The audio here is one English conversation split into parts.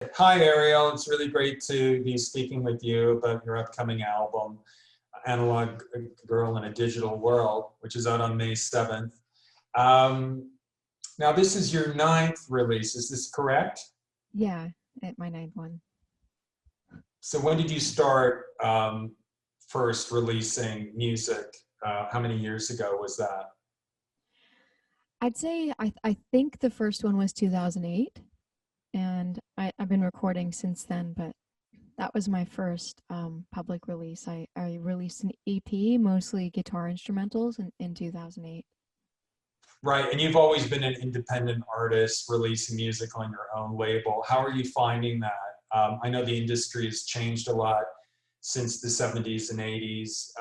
Hi, Arielle. It's really great to be speaking with you about your upcoming album, Analog Girl in a Digital World, which is out on May 7th. Um, Now, this is your ninth release. Is this correct? Yeah, at my ninth one. So when did you start first releasing music? How many years ago was that? I'd say I think the first one was 2008, and I've been recording since then, but that was my first public release. I released an EP, mostly guitar instrumentals, in 2008. Right, and you've always been an independent artist releasing music on your own label. How are you finding that? I know the industry has changed a lot since the 70s and 80s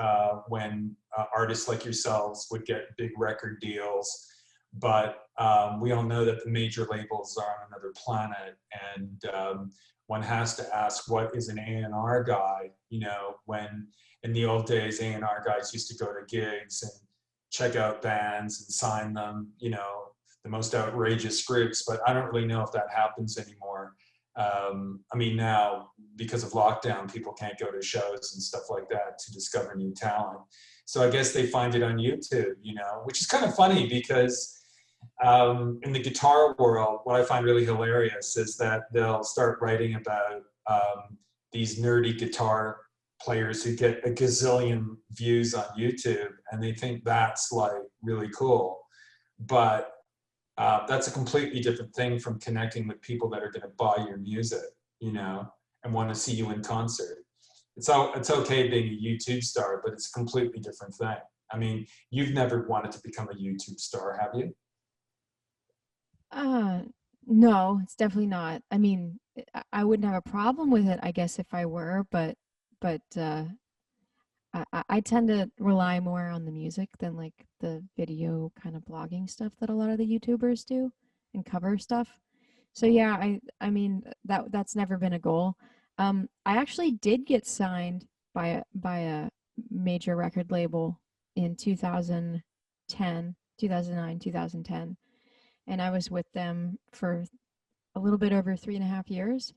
when artists like yourselves would get big record deals. But we all know that the major labels are on another planet, and one has to ask, what is an A&R guy? You know, when in the old days, A&R guys used to go to gigs and check out bands and sign them, you know, the most outrageous groups, but I don't really know if that happens anymore. I mean, now, because of lockdown, people can't go to shows and stuff like that to discover new talent. So I guess they find it on YouTube, you know, which is kind of funny because in the guitar world, what I find really hilarious is that they'll start writing about these nerdy guitar players who get a gazillion views on YouTube, and they think that's like really cool. But that's a completely different thing from connecting with people that are going to buy your music, you know, and want to see you in concert. It's okay being a YouTube star, but it's a completely different thing. I mean, you've never wanted to become a YouTube star, have you? Uh, no, it's definitely not. I mean, I wouldn't have a problem with it, I guess, if I were, but I tend to rely more on the music than like the video kind of blogging stuff that a lot of the YouTubers do and cover stuff. So yeah, I mean that's never been a goal. I actually did get signed by a major record label in 2010, 2009, 2010, and I was with them for a little bit over 3.5 years,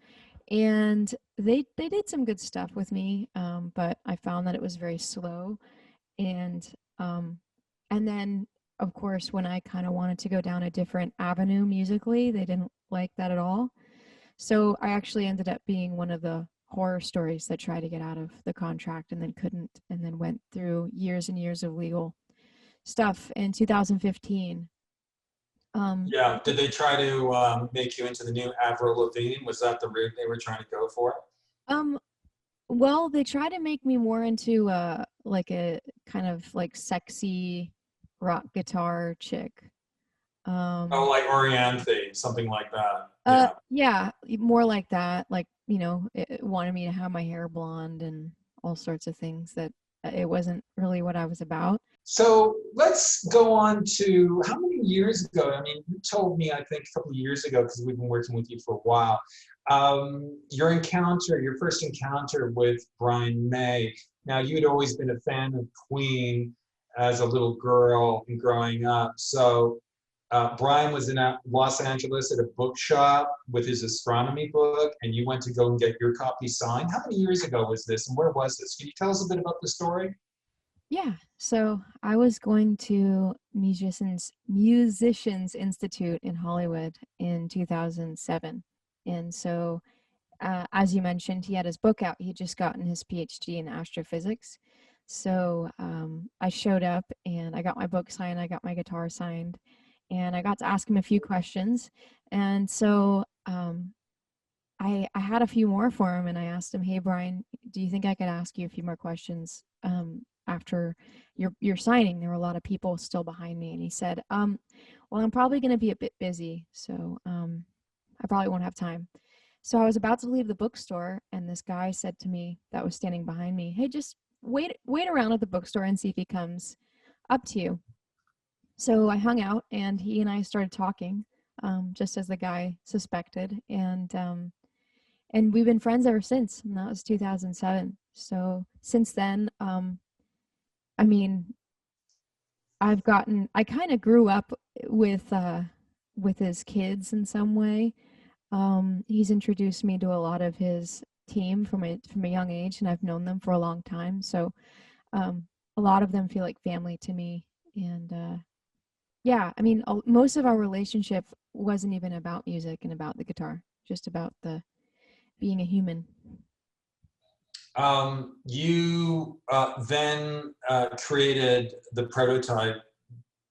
and they did some good stuff with me, but I found that it was very slow, and um, and then of course when I kind of wanted to go down a different avenue musically, they didn't like that at all. So I actually ended up being one of the horror stories that tried to get out of the contract and then couldn't, and then went through years and years of legal stuff in 2015. Um, Yeah. Did they try to make you into the new Avril Lavigne? Was that the route they were trying to go for? um, Well, they try to make me more into like a kind of like sexy rock guitar chick. Oh, Um like Orianthe, something like that. Yeah. yeah, more like that. Like, it wanted me to have my hair blonde and all sorts of things that it wasn't really what I was about. So let's go on to how many years ago? I mean, you told me, I think, a couple of years ago, because we've been working with you for a while, your first encounter with Brian May. Now, you'd always been a fan of Queen as a little girl and growing up. So Brian was in Los Angeles at a bookshop with his astronomy book, and you went to go and get your copy signed. How many years ago was this, and where was this? Can you tell us a bit about the story? Yeah. So I was going to Musicians Institute in Hollywood in 2007. And so, as you mentioned, he had his book out. He had just gotten his PhD in astrophysics. So I showed up and I got my book signed, I got my guitar signed, and I got to ask him a few questions. And so I had a few more for him, and I asked him, "Hey Brian, do you think I could ask you a few more questions after your signing?" There were a lot of people still behind me, and he said, "Well, I'm probably going to be a bit busy, so I probably won't have time." So I was about to leave the bookstore, and this guy said to me that was standing behind me, "Hey, just wait around at the bookstore and see if he comes up to you." So I hung out, and he and I started talking, just as the guy suspected, and we've been friends ever since, and that was 2007. So since then, I mean, I kind of grew up with his kids in some way. He's introduced me to a lot of his team from a young age, and I've known them for a long time. So a lot of them feel like family to me. And yeah, I mean, most of our relationship wasn't even about music and about the guitar, just about the being a human. You then created the prototype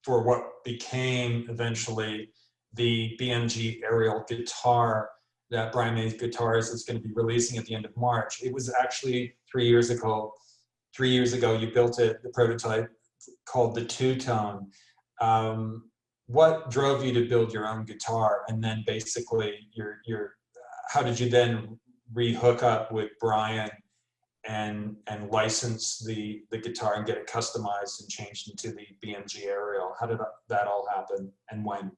for what became eventually the BMG Arielle guitar that Brian May's Guitars is going to be releasing at the end of March. It was actually 3 years ago. 3 years ago, you built it, the prototype called the two-tone. What drove you to build your own guitar, and then basically how did you then re-hook up with Brian and license the guitar and get it customized and changed into the BMG Ariel? How did that all happen, and when?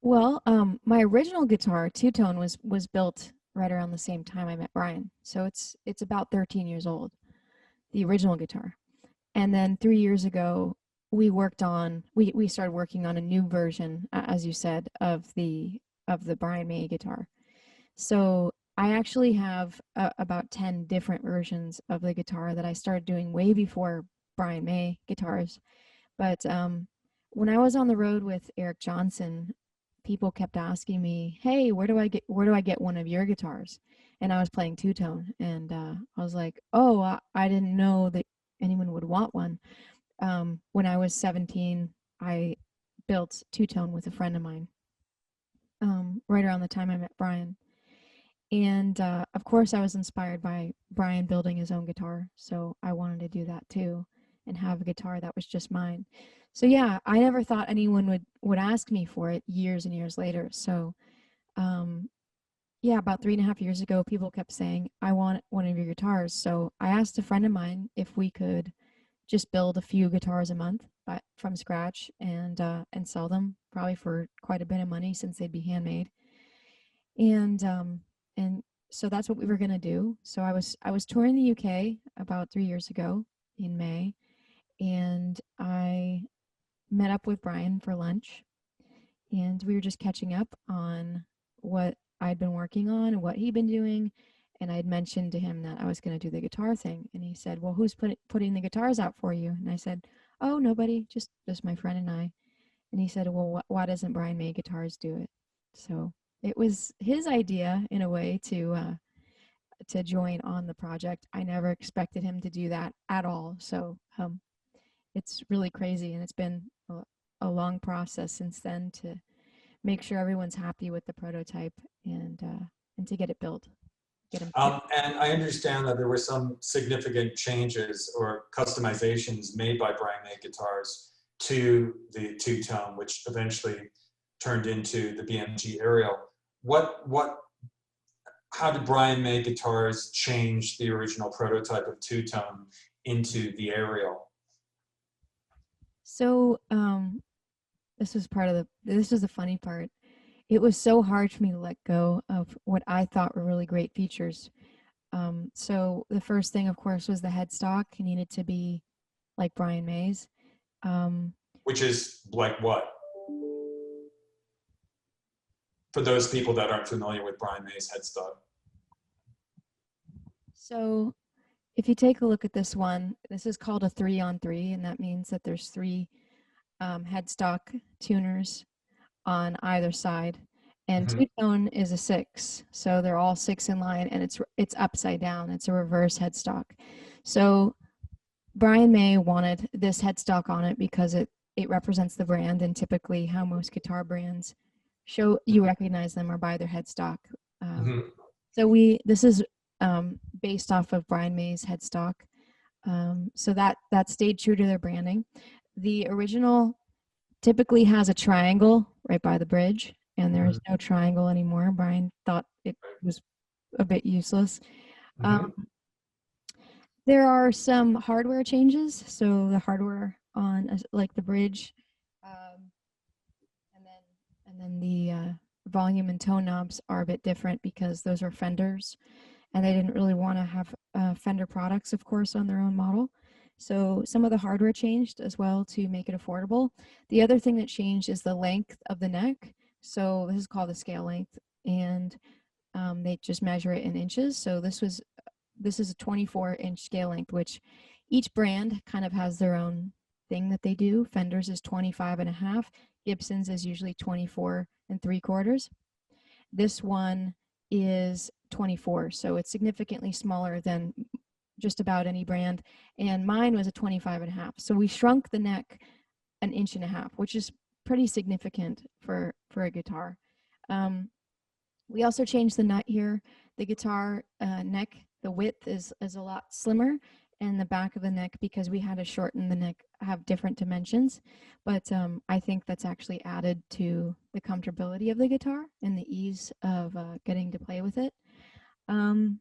Well, my original guitar, two tone, was built right around the same time I met Brian, so it's about 13 years old, the original guitar. And then 3 years ago, we started working on a new version, as you said, of the Brian May guitar. So I actually have about 10 different versions of the guitar that I started doing way before Brian May guitars. But when I was on the road with Eric Johnson, people kept asking me, "Hey, where do I get one of your guitars?" And I was playing two tone, and I was like, "Oh, I didn't know that anyone would want one." When I was 17, I built two tone with a friend of mine. Right around the time I met Brian. And of course, I was inspired by Brian building his own guitar. So I wanted to do that too and have a guitar that was just mine. So yeah, I never thought anyone would ask me for it years and years later. So um, yeah, about 3.5 years ago, people kept saying, "I want one of your guitars." So I asked a friend of mine if we could just build a few guitars a month, but from scratch, and sell them probably for quite a bit of money since they'd be handmade. And so that's what we were gonna do. So I was touring the UK about 3 years ago in May, and I met up with Brian for lunch, and we were just catching up on what I'd been working on and what he'd been doing. And I'd mentioned to him that I was going to do the guitar thing, and he said, "Well, who's putting the guitars out for you?" And I said, "Oh, nobody, just my friend and I." And he said, "Well, why doesn't Brian May Guitars do it?" So it was his idea in a way to join on the project. I never expected him to do that at all. So it's really crazy, and it's been a long process since then to make sure everyone's happy with the prototype and to get it built, get him. And I understand that there were some significant changes or customizations made by Brian May Guitars to the two-tone, which eventually turned into the BMG Ariel. What how did Brian May Guitars change the original prototype of two-tone into the Ariel? So this was the funny part. It was so hard for me to let go of what I thought were really great features. So the first thing, of course, was the headstock. It needed to be like Brian May's. Um, Which is like what? For those people that aren't familiar with Brian May's headstock. so if you take a look at this one, this is called a 3-on-3, and that means that there's three headstock tuners on either side. And Mhm. two-tone is a 6, so they're all 6 in line, and it's upside down. It's a reverse headstock. So Brian May wanted this headstock on it because it represents the brand, and typically how most guitar brands show you recognize them are by their headstock. Um, Mhm. so this is based off of Brian May's headstock. So that stayed true to their branding. The original typically has a triangle right by the bridge, and there's Mhm. no triangle anymore. Brian thought it was a bit useless. Um, Mhm. there are some hardware changes. So the hardware on like the bridge, um, and then the volume and tone knobs are a bit different because those are Fenders, and they didn't really want to have Fender products, of course, on their own model. So some of the hardware changed as well to make it affordable. The other thing that changed is the length of the neck. So this is called the scale length, and they just measure it in inches. So this is a 24-inch scale length, which each brand kind of has their own thing that they do. Fender's is 25 and a half. Gibson's is usually 24 and 3/4. This one is 24, so it's significantly smaller than just about any brand. And mine was a 25 and a half. So we shrunk the neck an inch and a half, which is pretty significant for a guitar. We also changed the nut here. The guitar neck, the width is a lot slimmer, and the back of the neck, because we had to shorten the neck, have different dimensions. But I think that's actually added to the comfortability of the guitar and the ease of getting to play with it. And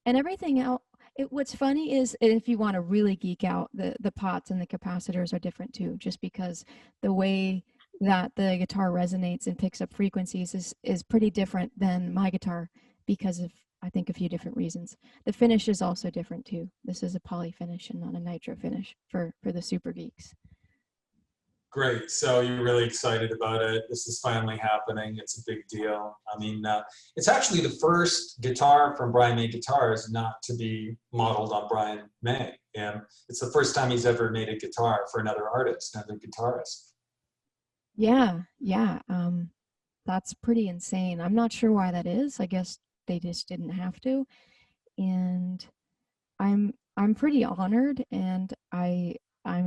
everything else, what's funny is, if you want to really geek out, the pots and the capacitors are different too, just because the way that the guitar resonates and picks up frequencies is pretty different than my guitar, because of, I think, a few different reasons. The finish is also different too. This is a poly finish and not a nitro finish for the super geeks. Great. So you're really excited about it. This is finally happening. It's a big deal. I mean, it's actually the first guitar from Brian May Guitars not to be modeled on Brian May. And it's the first time he's ever made a guitar for another artist, another guitarist. Yeah, yeah. That's pretty insane. I'm not sure why that is. I guess they just didn't have to. And I'm pretty honored, and I'm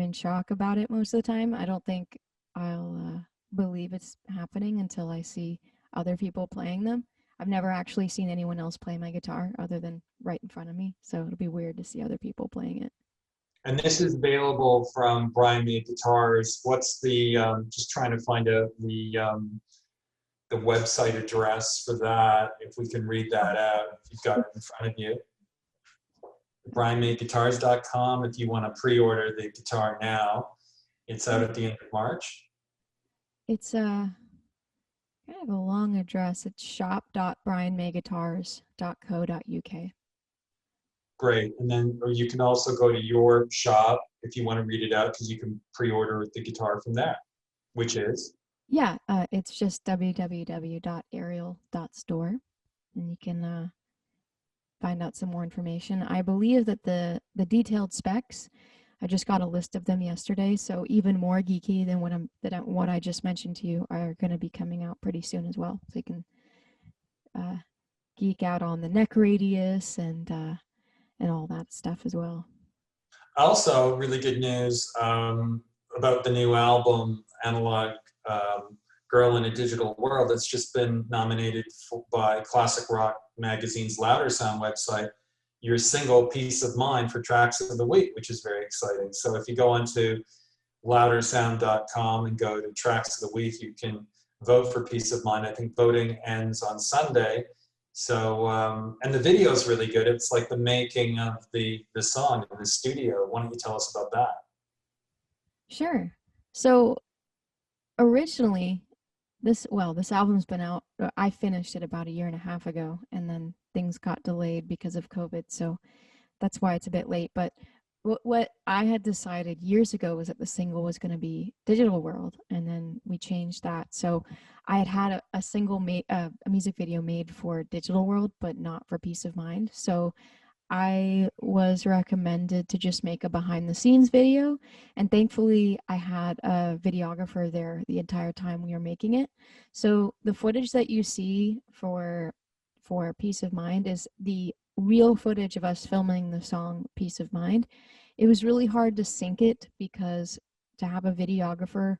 in shock about it most of the time. I don't think I'll believe it's happening until I see other people playing them. I've never actually seen anyone else play my guitar other than right in front of me, so it'll be weird to see other people playing it. And this is available from Brian May Guitars. What's the, just trying to find out the website address for that, if we can read that out, if you've got it in front of you. BrianMayGuitars.com if you want to pre-order the guitar now. It's out at the end of March. It's a kind of a long address. It's shop.brianmayguitars.co.uk. Great. And then, or you can also go to your shop if you want to read it out, because you can pre-order the guitar from there, which is? Yeah, it's just www.arielle.store, and you can find out some more information. I believe that the detailed specs, I just got a list of them yesterday, so even more geeky than what I just mentioned to you, are going to be coming out pretty soon as well. So you can geek out on the neck radius and all that stuff as well. Also, really good news about the new album, Analog Girl in a Digital World. It's just been nominated by Classic Rock Magazine's Louder Sound website, your single Peace of Mind for Tracks of the Week, which is very exciting. So if you go onto loudersound.com and go to Tracks of the Week, you can vote for Peace of Mind. I think voting ends on Sunday. So, and the video is really good. It's like the making of the song in the studio. Why don't you tell us about that? Sure. So originally, this album's been out. I finished it about a year and a half ago, and then things got delayed because of COVID. So that's why it's a bit late. But what I had decided years ago was that the single was going to be Digital World, and then we changed that. So I had a single made, a music video made for Digital World, but not for Peace of Mind. So I was recommended to just make a behind the scenes video, and thankfully I had a videographer there the entire time we were making it. So the footage that you see for Peace of Mind is the real footage of us filming the song Peace of Mind. It was really hard to sync it because to have a videographer,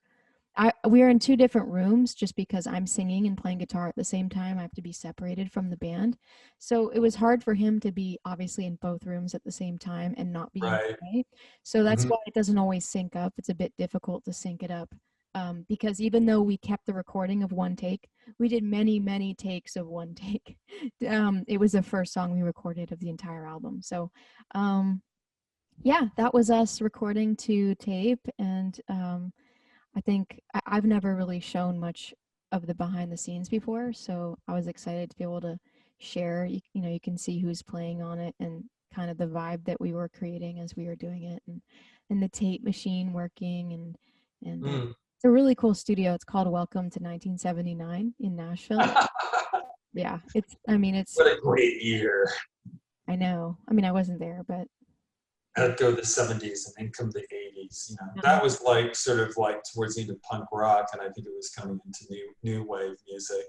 we are in two different rooms just because I'm singing and playing guitar at the same time. I have to be separated from the band. So it was hard for him to be obviously in both rooms at the same time and not be in Right. the way. So that's Mm-hmm. why it doesn't always sync up. It's a bit difficult to sync it up. Because even though we kept the recording of one take, we did many, many takes of one take. It was the first song we recorded of the entire album. So yeah, that was us recording to tape. And I think I've never really shown much of the behind the scenes before, so I was excited to be able to share. You know, you can see who's playing on it and kind of the vibe that we were creating as we were doing it, and the tape machine working, and a really cool studio. It's called Welcome to 1979 in Nashville. Yeah, I mean, What a great year. I know. I mean, I wasn't there, but yeah. I'd go the 70s and then come the 80s. You know, Uh-huh. that was like sort of like towards the end of punk rock, and I think it was coming into new wave music.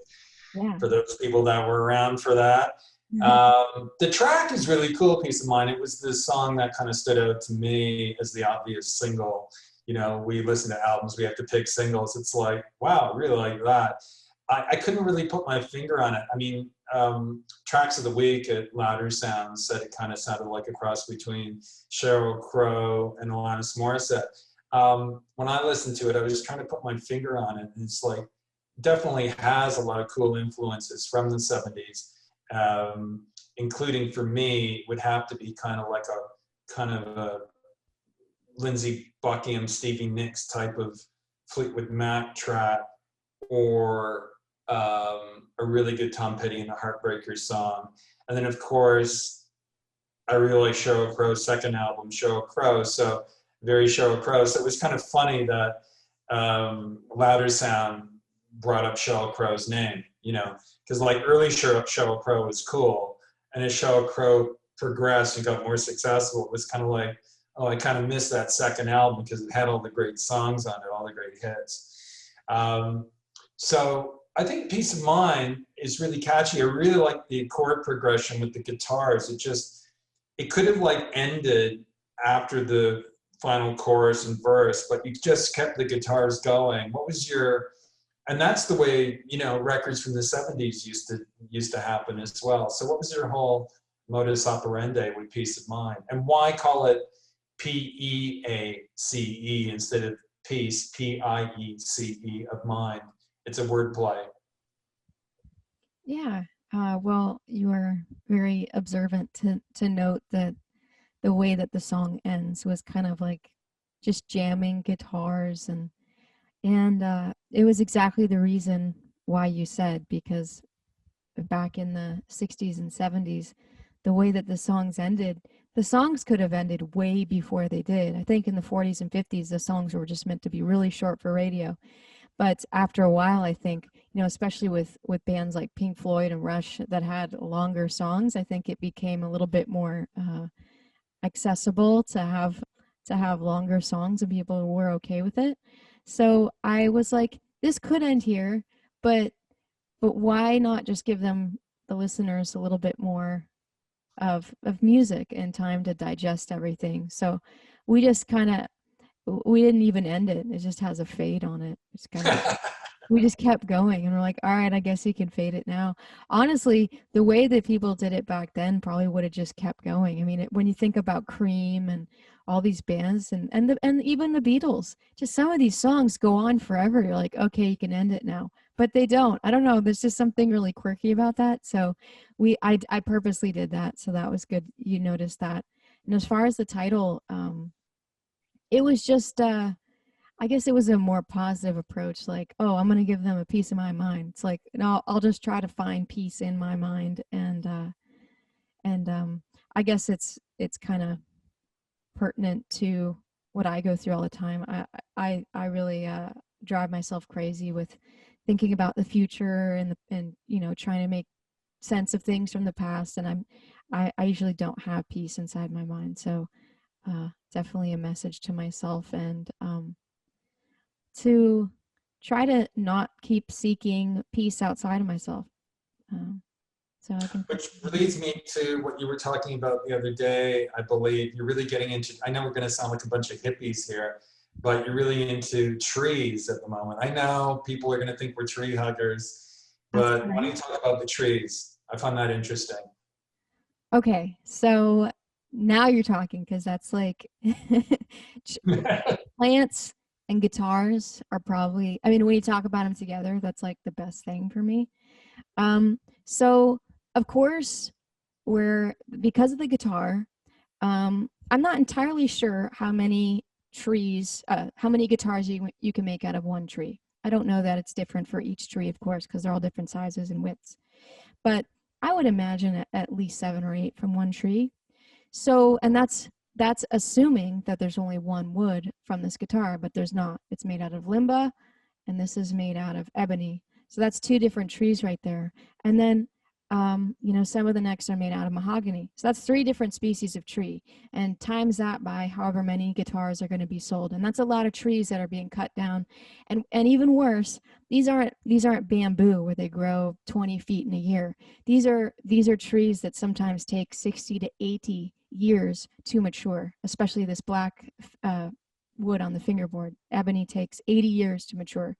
Yeah. For those people that were around for that, the track is really cool. Peace of Mind. It was the song that kind of stood out to me as the obvious single. You know, we listen to albums, we have to pick singles. It's like, wow, I really like that. I couldn't really put my finger on it. I mean, Tracks of the Week at Louder Sound said it kind of sounded like a cross between Sheryl Crow and Alanis Morissette. When I listened to it, I was just trying to put my finger on it, and it's like definitely has a lot of cool influences from the 70s, including for me would have to be kind of like a Lindsey Buckingham, Stevie Nicks type of Fleetwood Mac track, or a really good Tom Petty and the Heartbreakers song. And then, of course, I really like Sheryl Crow's second album, Sheryl Crow. So very Sheryl Crow. So it was kind of funny that Louder Sound brought up Sheryl Crow's name, you know, because like early Sheryl Crow was cool. And as Sheryl Crow progressed and got more successful, it was kind of like, oh, I kind of missed that second album because it had all the great songs on it, all the great hits. So I think Peace of Mind is really catchy. I really like the chord progression with the guitars. It could have like ended after the final chorus and verse, but you just kept the guitars going. And that's the way, you know, records from the 70s used to happen as well. So what was your whole modus operandi with Peace of Mind? And why call it P-E-A-C-E instead of peace, P-I-E-C-E of mind? It's a wordplay. Yeah. Well, you are very observant to note that the way that the song ends was kind of like just jamming guitars, and it was exactly the reason why you said, because back in the 60s and 70s, the way that the songs could have ended way before they did. I think in the 40s and 50s, the songs were just meant to be really short for radio. But after a while, I think, you know, especially with bands like Pink Floyd and Rush that had longer songs, I think it became a little bit more accessible to have longer songs, and people were okay with it. So I was like, this could end here, but why not just give the listeners a little bit more of music and time to digest everything? So we just kind of we didn't even end it. It just has a fade on it. It's kind of we just kept going, and we're like, all right, I guess you can fade it now. Honestly, the way that people did it back then probably would have just kept going. I mean, when you think about Cream and all these bands, and even the Beatles, just some of these songs go on forever. You're like, okay, you can end it now, but they don't. I don't know. There's just something really quirky about that. So I purposely did that. So that was good. You noticed that. And as far as the title, it was just I guess it was a more positive approach, like, oh, I'm going to give them a piece of my mind. It's like, no, I'll just try to find peace in my mind. And I guess it's kind of pertinent to what I go through all the time. I really drive myself crazy with thinking about the future and you know, trying to make sense of things from the past. And I usually don't have peace inside my mind. So definitely a message to myself, and to try to not keep seeking peace outside of myself. Um, so I can. Which leads me to what you were talking about the other day. I believe you're really getting into, I know we're going to sound like a bunch of hippies here, but you're really into trees at the moment. I know people are going to think we're tree huggers, That's but why don't right. you talk about the trees? I find that interesting. Okay, so now you're talking, because that's like plants and guitars are probably. I mean, when you talk about them together, that's like the best thing for me. So of course, we're because of the guitar. I'm not entirely sure how many guitars you can make out of one tree. I don't know that. It's different for each tree, of course, because they're all different sizes and widths. But I would imagine at least 7 or 8 from one tree. So, and that's assuming that there's only one wood from this guitar, but there's not. It's made out of limba, and this is made out of ebony. So that's two different trees right there. And then, you know, some of the next are made out of mahogany. So that's three different species of tree. And times that by however many guitars are going to be sold. And that's a lot of trees that are being cut down. And even worse, these aren't bamboo where they grow 20 feet in a year. These are trees that sometimes take 60 to 80 years to mature, especially this black wood on the fingerboard. Ebony takes 80 years to mature,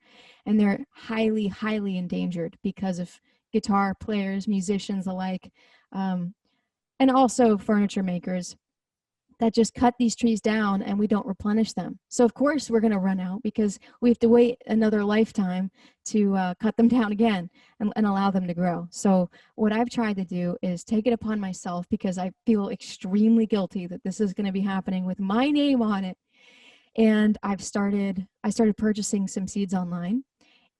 and they're highly, highly endangered because of guitar players, musicians alike, and also furniture makers that just cut these trees down and we don't replenish them. So of course we're going to run out because we have to wait another lifetime to cut them down again and allow them to grow. So what I've tried to do is take it upon myself, because I feel extremely guilty that this is going to be happening with my name on it. And I started purchasing some seeds online.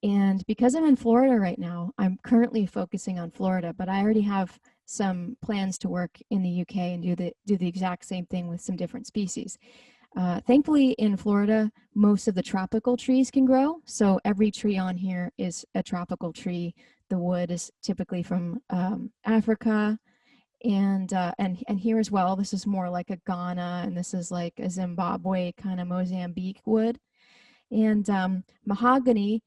And because I'm in Florida right now, I'm currently focusing on Florida, but I already have some plans to work in the UK and do the exact same thing with some different species. Thankfully, in Florida, most of the tropical trees can grow. So every tree on here is a tropical tree. The wood is typically from Africa, and here as well. This is more like a Ghana, and this is like a Zimbabwe kind of Mozambique wood. And mahogany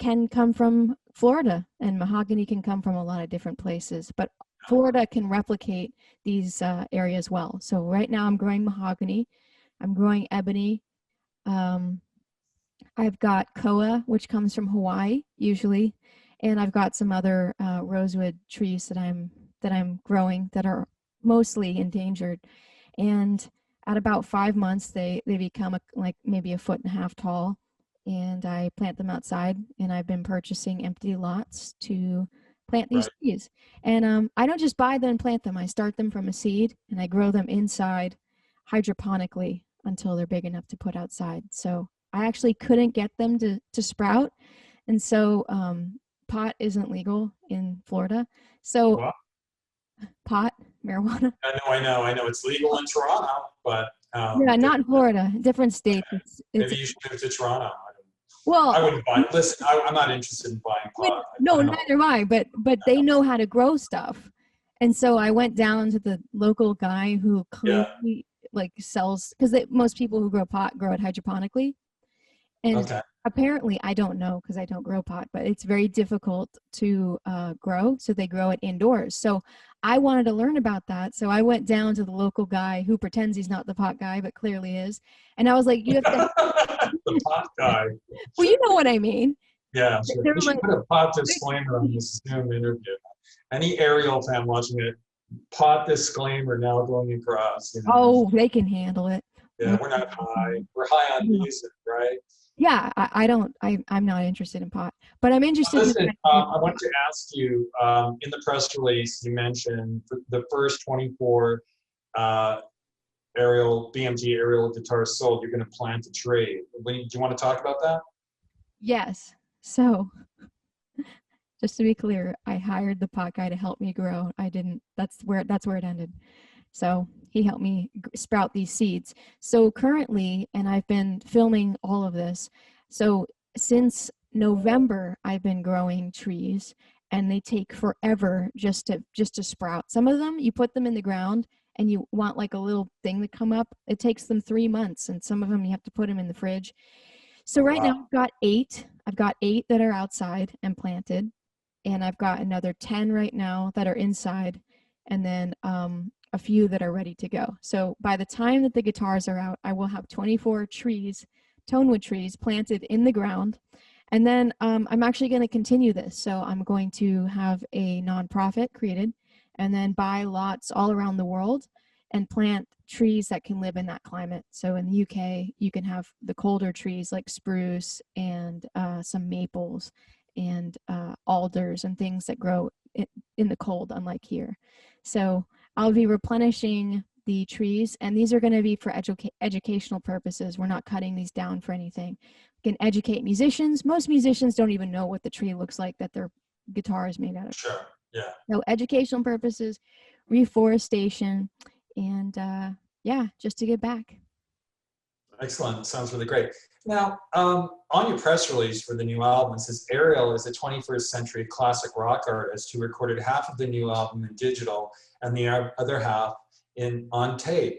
can come from Florida, and mahogany can come from a lot of different places, but Florida can replicate these areas well. So right now I'm growing mahogany, I'm growing ebony, I've got koa, which comes from Hawaii usually, and I've got some other rosewood trees that I'm growing that are mostly endangered. And at about 5 months, they become like maybe 1.5 feet tall, and I plant them outside. And I've been purchasing empty lots to plant these trees. And I don't just buy them and plant them. I start them from a seed and I grow them inside hydroponically until they're big enough to put outside. So I actually couldn't get them to sprout, and so pot isn't legal in Florida. So Well, pot, marijuana. I know. It's legal in Toronto, but Yeah, not in Florida. Different states. Maybe you should move to Toronto. Well, I wouldn't buy. Listen, I'm not interested in buying pot. no, neither am I. But they know how to grow stuff, and so I went down to the local guy who clearly like sells, because most people who grow pot grow it hydroponically. And apparently, I don't know because I don't grow pot, but it's very difficult to grow. So they grow it indoors. So I wanted to learn about that. So I went down to the local guy who pretends he's not the pot guy, but clearly is. And I was like, you have to. The pot guy. Well, you know what I mean. Yeah, sure. We should put a pot disclaimer on this Zoom interview. Any Arielle fan watching it, pot disclaimer now going across. You know? Oh, they can handle it. Yeah, we're not high. We're high on music, right? Yeah, I'm not interested in pot, but I'm interested. Listen, I want to ask you, in the press release, you mentioned the first 24 BMG Arielle guitars sold, you're going to plant a tree. Do you want to talk about that? Yes. So just to be clear, I hired the pot guy to help me grow. I didn't, that's where it ended. So he helped me sprout these seeds. So currently, and I've been filming all of this. So since November, I've been growing trees, and they take forever just to sprout. Some of them, you put them in the ground and you want like a little thing to come up. It takes them 3 months, and some of them you have to put them in the fridge. So right now I've got 8. I've got 8 that are outside and planted, and I've got another 10 right now that are inside, and then a few that are ready to go. So by the time that the guitars are out, I will have 24 trees, tonewood trees, planted in the ground. And then I'm actually going to continue this. So I'm going to have a nonprofit created, and then buy lots all around the world and plant trees that can live in that climate. So in the UK, you can have the colder trees like spruce and some maples and alders and things that grow in the cold, unlike here. So I'll be replenishing the trees, and these are going to be for educational purposes. We're not cutting these down for anything. We can educate musicians. Most musicians don't even know what the tree looks like that their guitar is made out of. Sure, yeah. So educational purposes, reforestation, and yeah, just to give back. Excellent. Sounds really great. Now, on your press release for the new album, it says Arielle is a 21st century classic rock artist who recorded half of the new album in digital and the other half on tape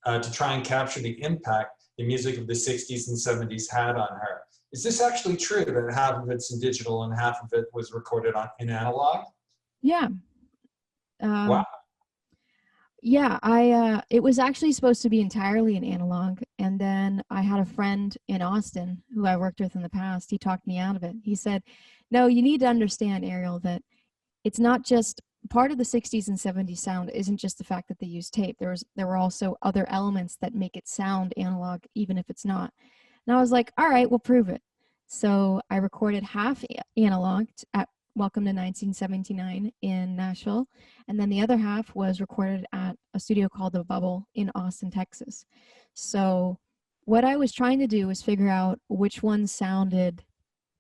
to try and capture the impact the music of the 60s and 70s had on her. Is this actually true that half of it's in digital and half of it was recorded in analog? Yeah. Wow. Yeah, it was actually supposed to be entirely in analog, and then I had a friend in Austin who I worked with in the past. He talked me out of it. He said, "No, you need to understand, Arielle, that it's not just part of the 60s and 70s sound isn't just the fact that they use tape. There were also other elements that make it sound analog even if it's not." And I was like, "All right, we'll prove it." So I recorded half analog at Welcome to 1979 in Nashville, and then the other half was recorded at a studio called The Bubble in Austin, Texas. So what I was trying to do was figure out which one sounded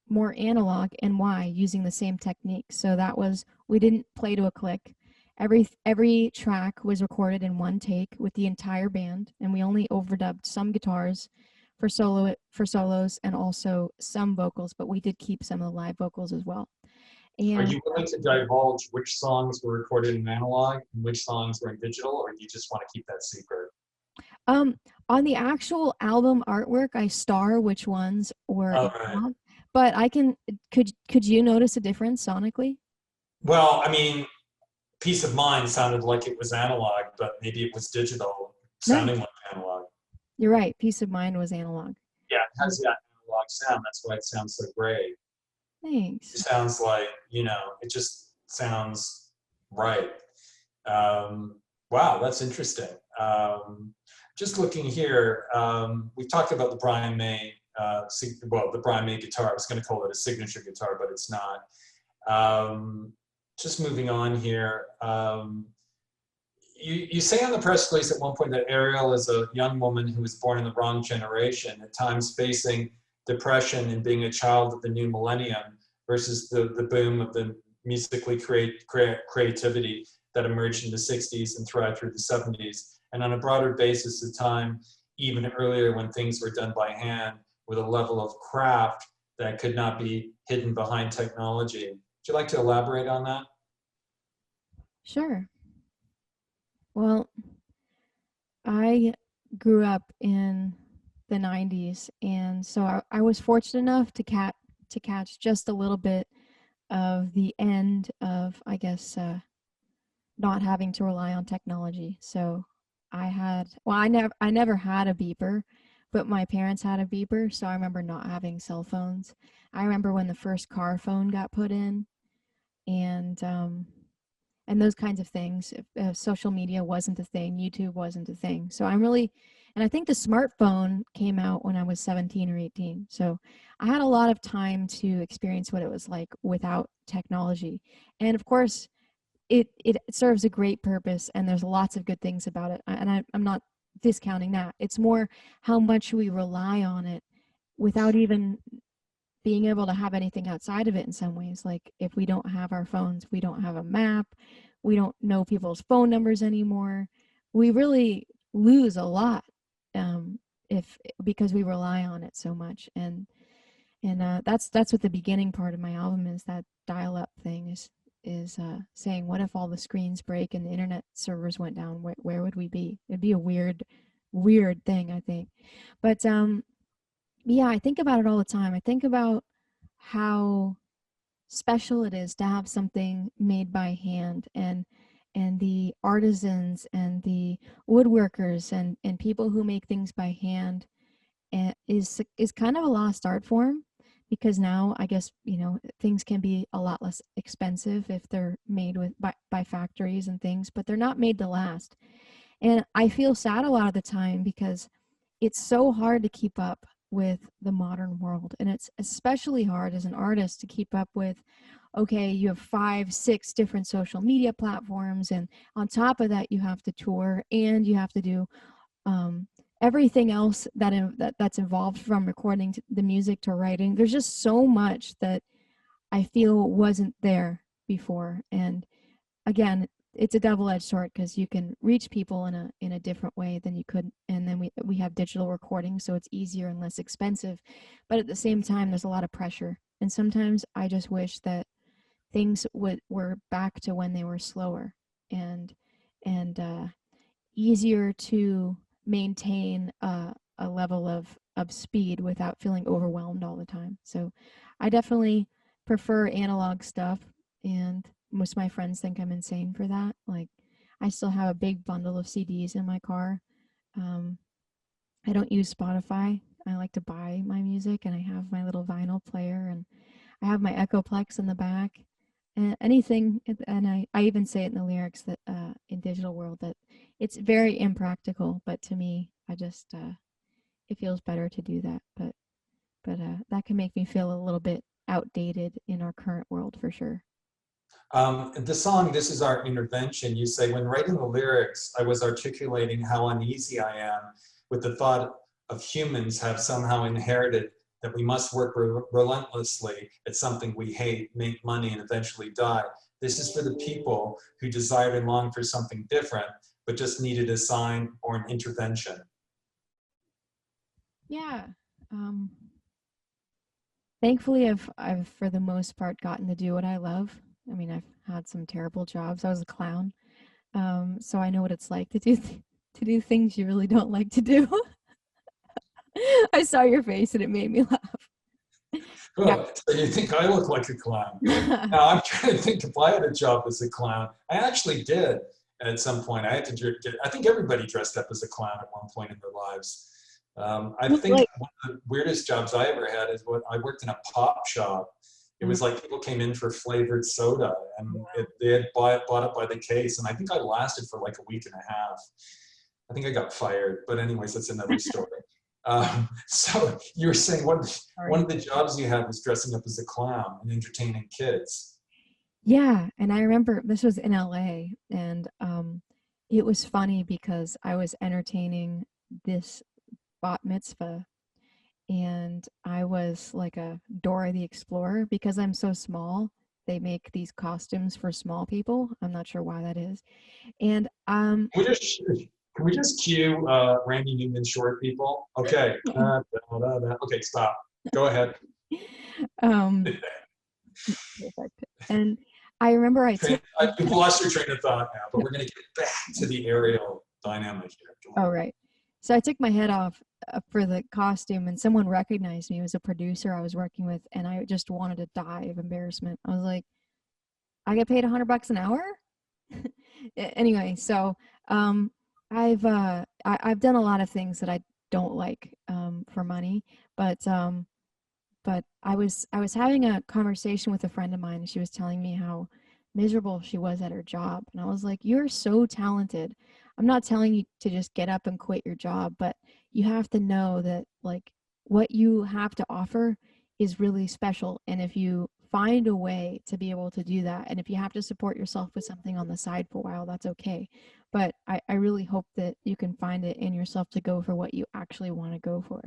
more analog and why, using the same technique. So that was, we didn't play to a click. Every track was recorded in one take with the entire band, and we only overdubbed some guitars for solos and also some vocals, but we did keep some of the live vocals as well. Are And you willing to divulge which songs were recorded in analog and which songs were in digital, or do you just want to keep that secret? On the actual album artwork, I star which ones were analog, but I can, could you notice a difference sonically? Well, I mean, Peace of Mind sounded like it was analog, but maybe it was digital, sounding like analog. You're right. Peace of Mind was analog. Yeah, it has that analog sound. That's why it sounds so great. Thanks. It sounds like, it just sounds right. Wow, that's interesting. Just looking here, we talked about the Brian May, the Brian May guitar. I was going to call it a signature guitar, but it's not. Just moving on here. You say on the press release at one point that Arielle is a young woman who was born in the wrong generation, at times facing depression and being a child of the new millennium versus the boom of the musically creativity that emerged in the 60s and thrived through the 70s. And on a broader basis, a time even earlier when things were done by hand with a level of craft that could not be hidden behind technology. Would you like to elaborate on that? Sure. Well, I grew up in the 90s, and so I was fortunate enough to catch just a little bit of the end of, I guess, not having to rely on technology. So I never had a beeper, but my parents had a beeper, so I remember not having cell phones. I remember when the first car phone got put in, and those kinds of things. Social media wasn't a thing, YouTube wasn't a thing. So and I think the smartphone came out when I was 17 or 18. So I had a lot of time to experience what it was like without technology. And of course, it serves a great purpose, and there's lots of good things about it. And I'm not discounting that. It's more how much we rely on it without even being able to have anything outside of it in some ways. Like if we don't have our phones, we don't have a map, we don't know people's phone numbers anymore. We really lose a lot because we rely on it so much. And that's what the beginning part of my album is. That dial-up thing is saying, what if all the screens break and the internet servers went down? Where would we be? It'd be a weird thing, I think. But yeah, I think about it all the time. I think about how special it is to have something made by hand, and the artisans and the woodworkers and people who make things by hand is kind of a lost art form, because now I guess things can be a lot less expensive if they're made by factories and things, but they're not made to last. And I feel sad a lot of the time because it's so hard to keep up with the modern world. And it's especially hard as an artist to keep up with, okay, you have 5, 6 different social media platforms, and on top of that you have to tour, and you have to do everything else that's involved, from recording the music to writing. There's just so much that I feel wasn't there before. And again, it's a double-edged sword because you can reach people in a different way than you could, and then we have digital recording, so it's easier and less expensive. But at the same time, there's a lot of pressure, and sometimes I just wish that things were back to when they were slower and and easier to maintain a level of speed without feeling overwhelmed all the time. So I definitely prefer analog stuff, and most of my friends think I'm insane for that. Like, I still have a big bundle of CDs in my car. Um, I don't use Spotify. I like to buy my music, and I have my little vinyl player, and I have my Echoplex in the back. And anything, and I even say it in the lyrics that in digital world that it's very impractical, but to me, I just it feels better to do that. But that can make me feel a little bit outdated in our current world for sure. The song, This Is Our Intervention, you say, when writing the lyrics, I was articulating how uneasy I am with the thought of humans have somehow inherited that we must work relentlessly at something we hate, make money, and eventually die. This is for the people who desired and longed for something different, but just needed a sign or an intervention. Yeah. Um, Thankfully, I've for the most part gotten to do what I love. I mean, I've had some terrible jobs. I was a clown, so I know what it's like to to do things you really don't like to do. I saw your face and it made me laugh. Yeah. Oh, so you think I look like a clown? Now I'm trying to think if I had a job as a clown. I actually did at some point. I had to. I think everybody dressed up as a clown at one point in their lives. I think Like, one of the weirdest jobs I ever had is what I worked in a pop shop. It was like people came in for flavored soda, and they had bought it by the case. And I think I lasted for like a week and a half. I think I got fired, but anyways, that's another story. So you were saying one sorry. of the jobs you had was dressing up as a clown and entertaining kids. Yeah, and I remember this was in LA, and it was funny because I was entertaining this bat mitzvah, and I was like a Dora the Explorer because I'm so small. They make these costumes for small people. I'm not sure why that is. And Can we just can we just cue Randy Newman short people? Okay. Okay, stop. Go ahead. um perfect. And I remember I took You've lost your train of thought now, but we're going to get back to the aerial dynamic here. Go oh ahead. right. So I took my head off for the costume, and someone recognized me. It was a producer I was working with, and I just wanted to die of embarrassment. I was like, I get paid $100 an hour. Anyway, so um, I've done a lot of things that I don't like for money, but I was having a conversation with a friend of mine, and she was telling me how miserable she was at her job, and I was like, "You're so talented. I'm not telling you to just get up and quit your job, but you have to know that like what you have to offer is really special, and if you find a way to be able to do that, and if you have to support yourself with something on the side for a while, that's okay. But I really hope that you can find it in yourself to go for what you actually want to go for,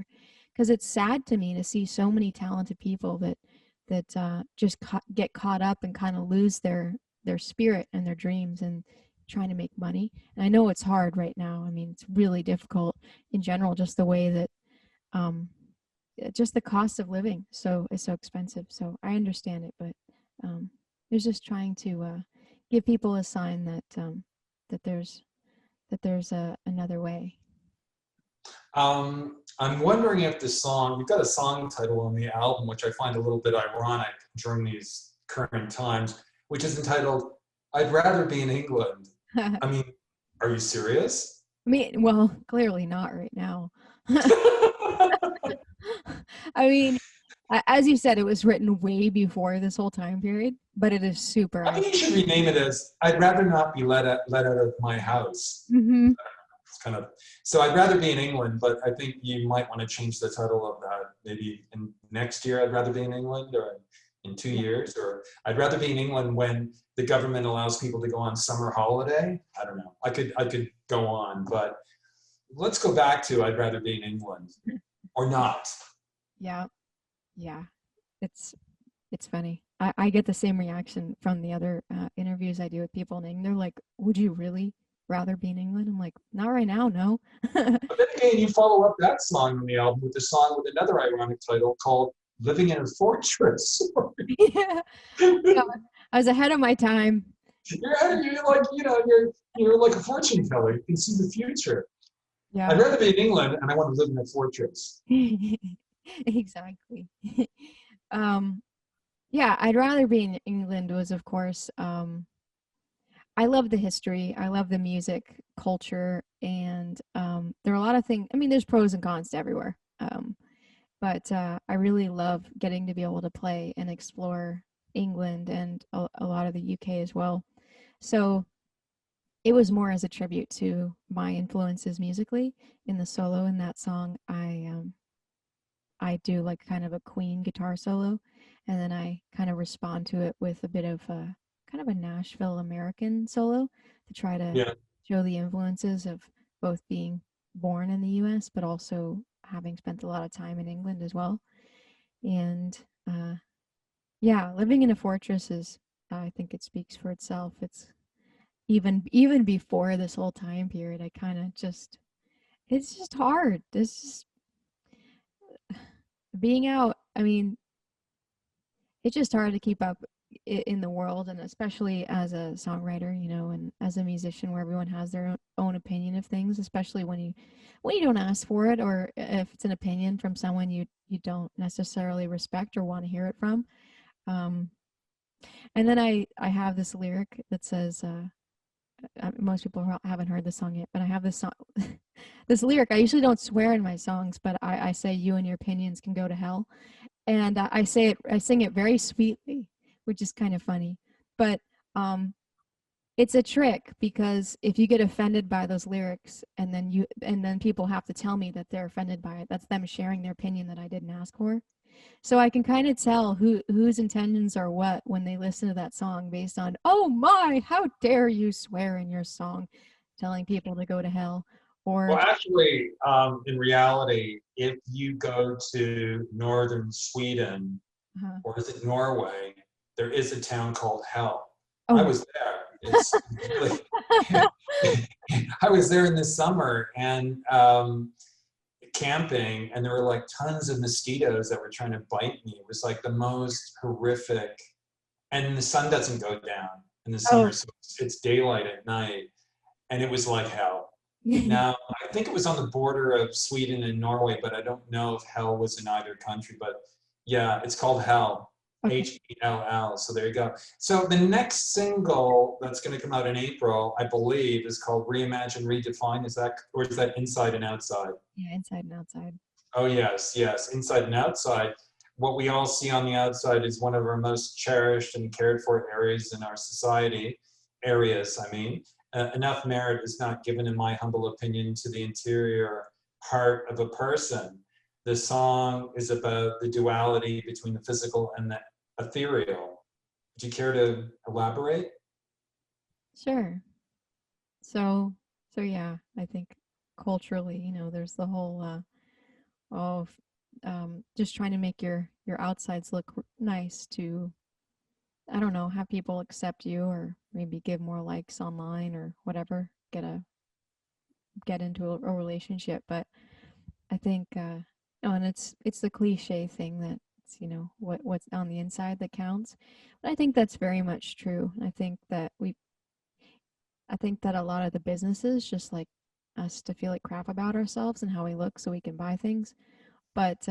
because it's sad to me to see so many talented people that just get caught up and kind of lose their spirit and their dreams and trying to make money. And I know it's hard right now. I mean, it's really difficult in general, just the way that um, just the cost of living so is so expensive. So I understand it, but there's just trying to give people a sign that there's another way. I'm wondering if the song, you've got a song title on the album, which I find a little bit ironic during these current times, which is entitled, I'd Rather Be in England. I mean, are you serious? I mean, well, clearly not right now. I mean, as you said, it was written way before this whole time period, but it is super I think you accurate. should rename it as I'd rather not be let out of my house. Mm-hmm. It's kind of so I'd rather be in England, but I think you might want to change the title of that maybe in next year. I'd rather be in England, or in 2 years, or I'd rather be in England when the government allows people to go on summer holiday. I don't know. I could go on, but let's go back to I'd rather be in England or not. Yeah, yeah, it's it's funny. I get the same reaction from the other interviews I do with people in England. They're like, "Would you really rather be in England?" I'm like, "Not right now, no." But then again, you follow up that song on the album with a song with another ironic title called "Living in a Fortress." Yeah, yeah, I was ahead of my time. You're like, you're like a fortune teller. You can see the future. I'd Yeah, rather be in England, and I want to live in a fortress. exactly. Um, yeah, I'd rather be in England was, of course, I love the history. I love the music culture, and there are a lot of things. I mean, there's pros and cons to everywhere. But I really love getting to be able to play and explore England and a lot of the UK as well. So it was more as a tribute to my influences musically in the solo in that song. I do like kind of a Queen guitar solo, and then I kind of respond to it with a bit of a kind of a Nashville American solo to try to Yeah, show the influences of both being born in the US but also having spent a lot of time in England as well. And yeah, living in a fortress is, I think it speaks for itself. It's even before this whole time period, I kind of just, it's just hard. It's just being out. I mean, it's just hard to keep up in the world, and especially as a songwriter, and as a musician, where everyone has their own opinion of things, especially when you don't ask for it, or if it's an opinion from someone you don't necessarily respect or want to hear it from. Um, and then I have this lyric that says, most people haven't heard this song yet, but I have this song, this lyric. I usually don't swear in my songs, but I say, "You and your opinions can go to hell," and I sing it very sweetly, which is kind of funny. But um, it's a trick, because if you get offended by those lyrics, and then people have to tell me that they're offended by it, that's them sharing their opinion that I didn't ask for. So I can kind of tell whose intentions are what when they listen to that song based on, "Oh my, how dare you swear in your song, telling people to go to hell," or well, actually, in reality, if you go to northern Sweden, uh, or is it Norway, there is a town called Hell. I oh. was there. It's really, I was there in the summer and camping, and there were like tons of mosquitoes that were trying to bite me. It was like the most horrific. And the sun doesn't go down in the summer, Oh. so it's daylight at night, and it was like hell. Now, I think it was on the border of Sweden and Norway, but I don't know if hell was in either country. But yeah, it's called Hell, Okay. Hell. So there you go. So the next single that's going to come out in April, I believe, is called Reimagine, Redefine. Is that, or is that Inside and Outside? Yeah, inside and outside. Oh, yes, yes, inside and outside. What we all see on the outside is one of our most cherished and cared for areas in our society. Areas, I mean. Enough merit is not given, in my humble opinion, to the interior heart of a person. The song is about the duality between the physical and the ethereal. Do you care to elaborate? Sure. So so yeah, I think culturally, there's the whole of just trying to make your outsides look nice to, I don't know, have people accept you, or maybe give more likes online or whatever, get into a relationship. But I think oh, and it's the cliche thing that it's, what's on the inside that counts. But I think that's very much true. I think that a lot of the businesses just like us to feel like crap about ourselves and how we look so we can buy things. But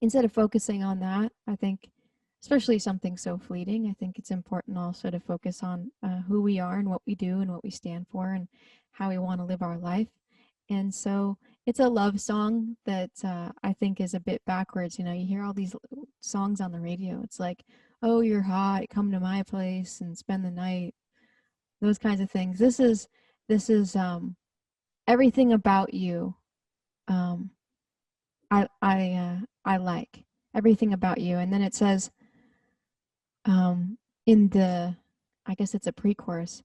instead of focusing on that, I think, especially something so fleeting, I think it's important also to focus on who we are and what we do and what we stand for and how we want to live our life. And so it's a love song that I think is a bit backwards. You hear all these songs on the radio. It's like, "Oh, you're hot, come to my place and spend the night," those kinds of things. This is everything about you. Um, I like everything about you. And then it says, in the, I guess it's a pre-chorus,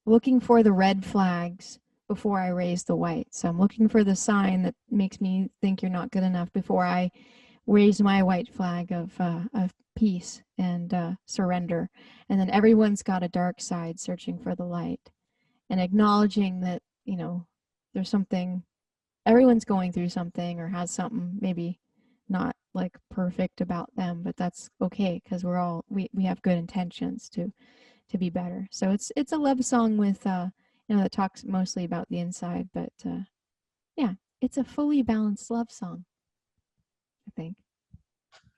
looking for the red flags before I raise the white. So I'm looking for the sign that makes me think you're not good enough before I raise my white flag of peace and surrender. And then everyone's got a dark side searching for the light and acknowledging that, you know, there's something, everyone's going through something or has something maybe not like perfect about them, but that's okay because we have good intentions to be better. So it's a love song with you know, that talks mostly about the inside, but yeah, it's a fully balanced love song, I think.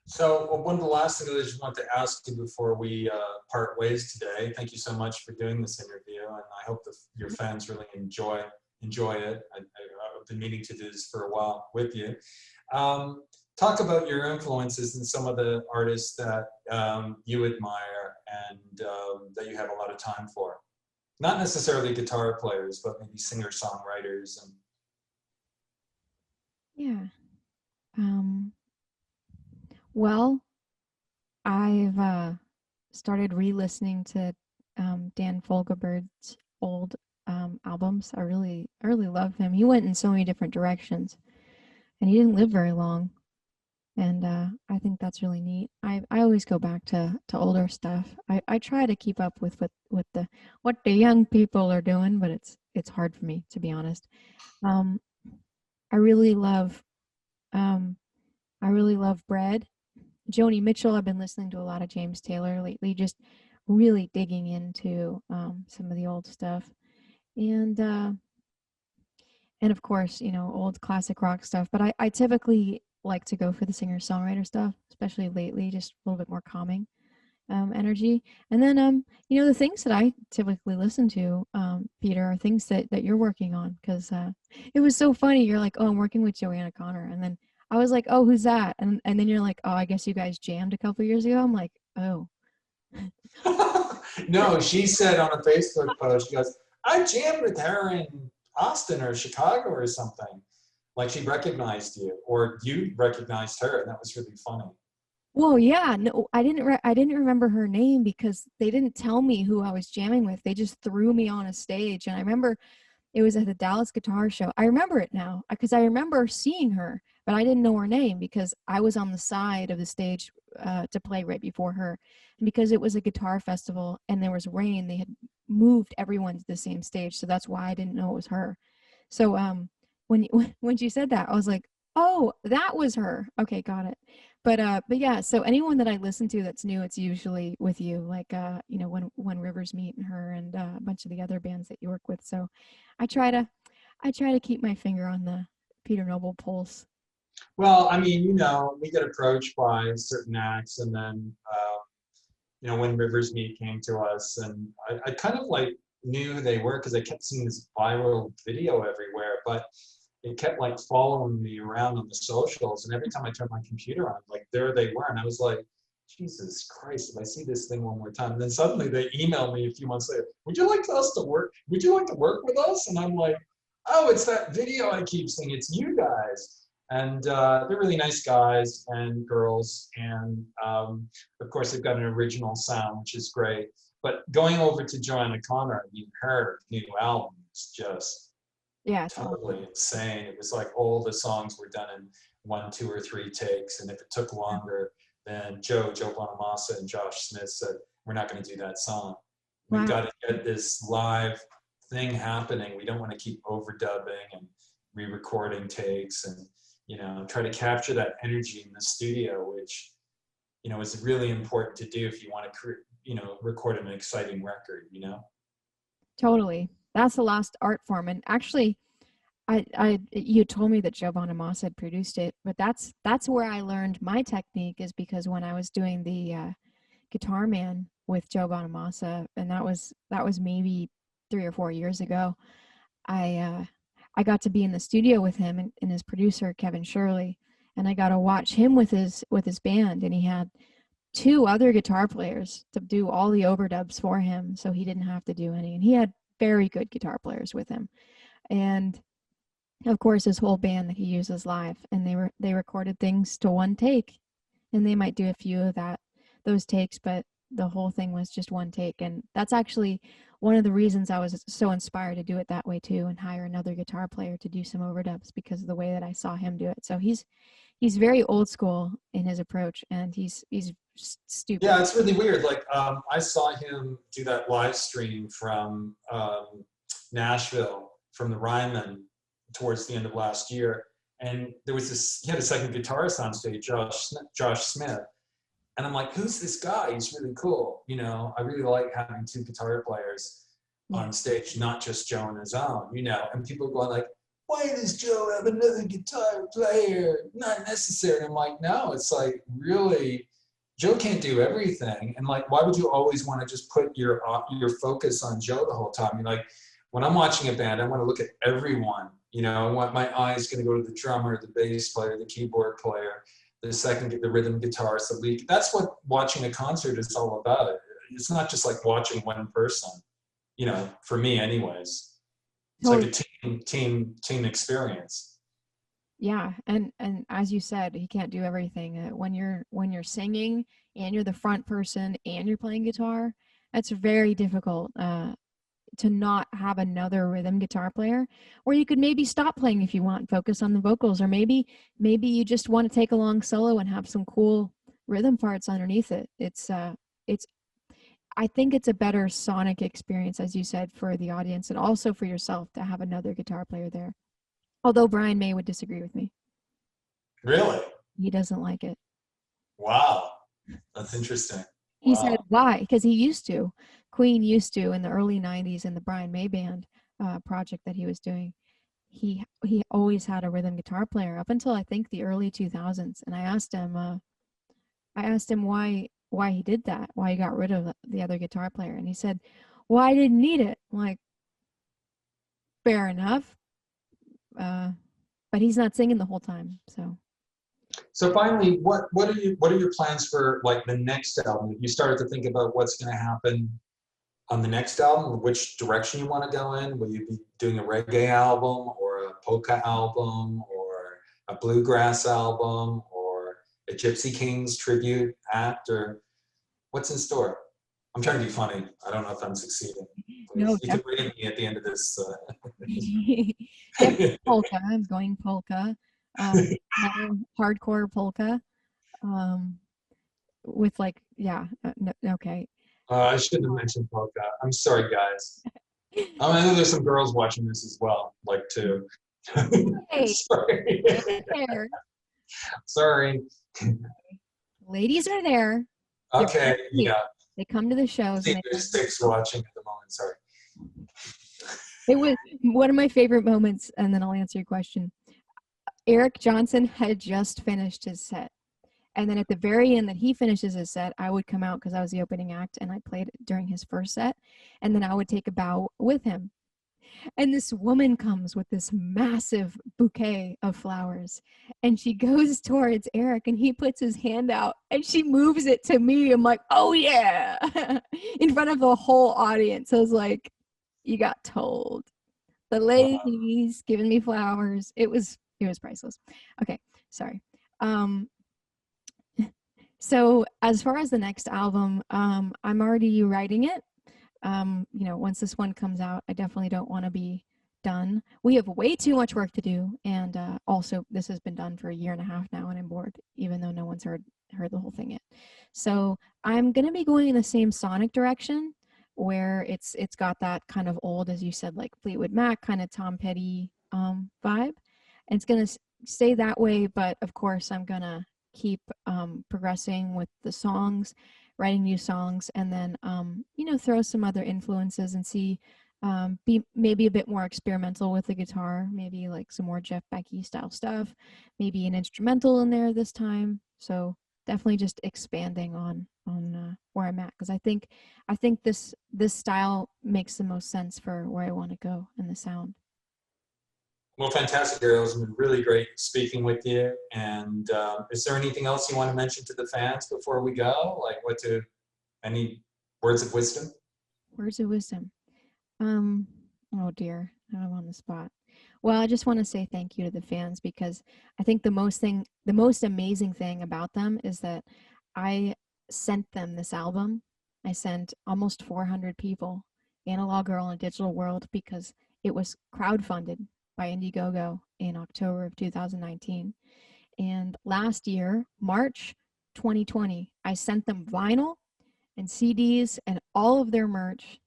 So one of the last things I just want to ask you before we part ways today, thank you so much for doing this interview, and I hope that your fans really enjoy it. I've been meaning to do this for a while with you. Talk about your influences and some of the artists that you admire and that you have a lot of time for. Not necessarily guitar players, but maybe singer-songwriters. And Yeah. Well, I've started re-listening to Dan Fogelberg's old albums. I really love him. He went in so many different directions, and he didn't live very long. And I think that's really neat. I always go back to older stuff. I try to keep up with what the young people are doing, but it's hard for me, to be honest. Um, I really love um, I really love Bread. Joni Mitchell. I've been listening to a lot of James Taylor lately, just really digging into some of the old stuff, and of course, you know, old classic rock stuff. But I typically like to go for the singer songwriter stuff, especially lately, just a little bit more calming energy. And then you know, the things that I typically listen to, Peter, are things that you're working on, because it was so funny. You're like, oh, I'm working with Joanna Connor, and then I was like, oh, who's that? And then you're like, oh, I guess you guys jammed a couple years ago. I'm like, oh. no, she said on a Facebook post, she goes, I jammed with her in Austin or Chicago or something. Like she recognized you, or you recognized her, and that was really funny. Well, yeah, no, I didn't remember her name because they didn't tell me who I was jamming with. They just threw me on a stage, and I remember it was at the Dallas Guitar Show. I remember it now because I remember seeing her, but I didn't know her name because I was on the side of the stage to play right before her. And because it was a guitar festival and there was rain, they had moved everyone to the same stage, so that's why I didn't know it was her. So when when she said that, I was like, "Oh, that was her." Okay, got it. But yeah, so anyone that I listen to that's new, it's usually with you, like you know, when Rivers Meet and her and a bunch of the other bands that you work with. So I try to I try to keep my finger on the Peter Noble pulse. Well, I mean, you know, we get approached by certain acts, and then, you know, when Rivers Meet came to us, and I kind of like knew who they were because I kept seeing this viral video everywhere, but it kept like following me around on the socials, and every time I turned my computer on, like there they were, and I was like, Jesus Christ, if I see this thing one more time. And then suddenly they emailed me a few months later, would you like us to work? Would you like to work with us? And I'm like, oh, it's that video I keep seeing. It's you guys. And they're really nice guys and girls. And of course, they've got an original sound, which is great. But going over to Joanna Connor, I mean, her new album is just Yeah, it's awesome. totally insane. It was like all the songs were done in 1, 2, or 3 takes. And if it took longer, then Joe Bonamassa and Josh Smith said, we're not going to do that song. We've Wow. got to get this live thing happening. We don't want to keep overdubbing and re-recording takes, and, you know, try to capture that energy in the studio, which, you know, is really important to do if you want to, you know, record an exciting record, you know? Totally. That's the last art form. And actually, you told me that Joe Bonamassa had produced it, but that's where I learned my technique, is because when I was doing the Guitar Man with Joe Bonamassa, and that was maybe 3 or 4 years ago. I got to be in the studio with him and his producer Kevin Shirley, and I got to watch him with his band, and he had two other guitar players to do all the overdubs for him, so he didn't have to do any, and he had very good guitar players with him, and of course his whole band that he uses live, and they recorded things to one take, and they might do a few of those takes, but the whole thing was just one take. And that's actually one of the reasons I was so inspired to do it that way too, and hire another guitar player to do some overdubs, because of the way that I saw him do it. So he's very old school in his approach, and he's stupid. Yeah, it's really weird. Like, I saw him do that live stream from Nashville, from the Ryman, towards the end of last year. And there was this, he had a second guitarist on stage, Josh Smith. And I'm like, who's this guy? He's really cool. You know, I really like having two guitar players Yeah. on stage, not just Joe on his own, you know. And people are going like, why does Joe have another guitar player? Not necessary. And I'm like, no, it's like, really, Joe can't do everything. And like, why would you always want to just put your focus on Joe the whole time? I mean, like, when I'm watching a band, I want to look at everyone. You know, I want my eyes going to go to the drummer, the bass player, the keyboard player, the rhythm guitarist, the lead. That's what watching a concert is all about. It's not just like watching one person. You know, for me, anyways, it's like a team experience. Yeah, and as you said, he can't do everything. When you're singing and you're the front person and you're playing guitar, that's very difficult to not have another rhythm guitar player. Or you could maybe stop playing if you want, focus on the vocals, or maybe you just want to take a long solo and have some cool rhythm parts underneath it. It's I think it's a better sonic experience, as you said, for the audience and also for yourself to have another guitar player there. Although Brian May would disagree with me. Really? He doesn't like it. Wow. That's interesting. He said, Wow. why? Because he used to. Queen used to in the early 90s in the Brian May band project that he was doing. He always had a rhythm guitar player up until I think the early 2000s. And I asked him why he did that, why he got rid of the other guitar player. And he said, well, I didn't need it. I'm like, fair enough. But he's not singing the whole time, so. So finally, what are your plans for like the next album? You started to think about what's going to happen on the next album, which direction you want to go in? Will you be doing a reggae album or a polka album or a bluegrass album or a Gypsy Kings tribute act, or what's in store? I'm trying to be funny. I don't know if I'm succeeding. No, Please, you can rate me at the end of this. definitely polka. I'm going polka. Metal, hardcore polka. Um, with like, yeah, no, okay. I shouldn't have mentioned polka. I'm sorry, guys. I know there's some girls watching this as well, like too. Hey, Sorry. there. Sorry. Ladies are there. Okay, yeah. They come to the shows. See, there's 6 watching at the moment. Sorry. It was one of my favorite moments, and then I'll answer your question. Eric Johnson had just finished his set. And then at the very end that he finishes his set, I would come out because I was the opening act and I played during his first set. And then I would take a bow with him. And this woman comes with this massive bouquet of flowers. And she goes towards Eric and he puts his hand out and she moves it to me. I'm like, oh yeah, in front of the whole audience. I was like, you got told. The ladies giving me flowers. It was priceless. Okay, sorry. So as far as the next album, I'm already writing it. You know, once this one comes out, I definitely don't want to be done. We have way too much work to do, and also this has been done for a year and a half now, and I'm bored, even though no one's heard the whole thing yet. So I'm gonna be going in the same sonic direction, where it's got that kind of old, as you said, like Fleetwood Mac kind of Tom Petty vibe, and it's gonna stay that way. But of course, I'm gonna keep progressing with the songs, writing new songs, and then you know, throw some other influences and see, be maybe a bit more experimental with the guitar, maybe like some more Jeff Becky style stuff, maybe an instrumental in there this time. So definitely just expanding on where I'm at, because I think this style makes the most sense for where I want to go and the sound. Well, fantastic, Arielle. It's been really great speaking with you. And is there anything else you want to mention to the fans before we go? Like any words of wisdom? Words of wisdom. Oh dear, now I'm on the spot. Well, I just want to say thank you to the fans, because I think the most amazing thing about them is that I sent them this album. I sent almost 400 people Analog Girl in a Digital World, because it was crowdfunded by Indiegogo in October of 2019. And last year, March 2020, I sent them vinyl and CDs and all of their merch.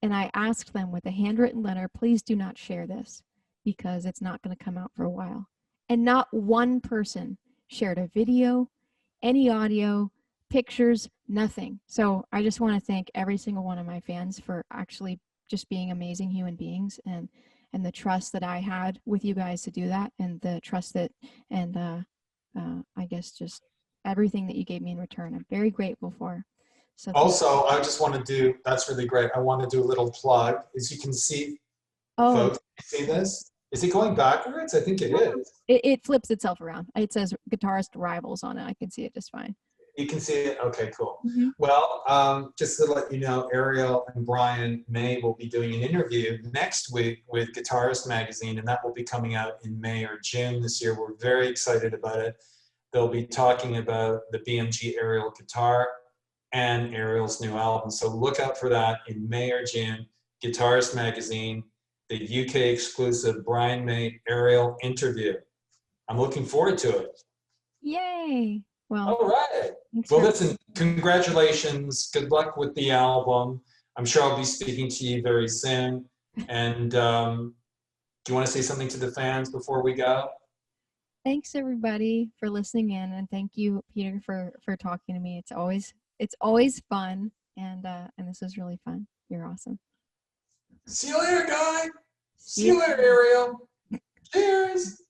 And I asked them with a handwritten letter, please do not share this because it's not going to come out for a while. And not one person shared a video, any audio, pictures, nothing. So I just want to thank every single one of my fans for actually just being amazing human beings, and the trust that I had with you guys to do that, and the trust that, and I guess just everything that you gave me in return. I'm very grateful for. So Also, I just want to do, that's really great. I want to do a little plug. As you can see, oh, folks, see this? Is it going backwards? I think it is. it flips itself around. It says guitarist rivals on it. I can see it just fine. You can see it? Okay, cool. Mm-hmm. Well, just to let you know, Arielle and Brian May will be doing an interview next week with Guitarist Magazine, and that will be coming out in May or June this year. We're very excited about it. They'll be talking about the BMG Arielle guitar and Arielle's new album. So look out for that in May or June. Guitarist Magazine, the UK exclusive Brian May Arielle interview. I'm looking forward to it. Yay! Well, all right. Well, listen, congratulations. Good luck with the album. I'm sure I'll be speaking to you very soon. And do you want to say something to the fans before we go? Thanks everybody for listening in, and thank you, Peter, for talking to me. It's always fun, and this was really fun. You're awesome. See you later, guy. See you later, Arielle. Cheers.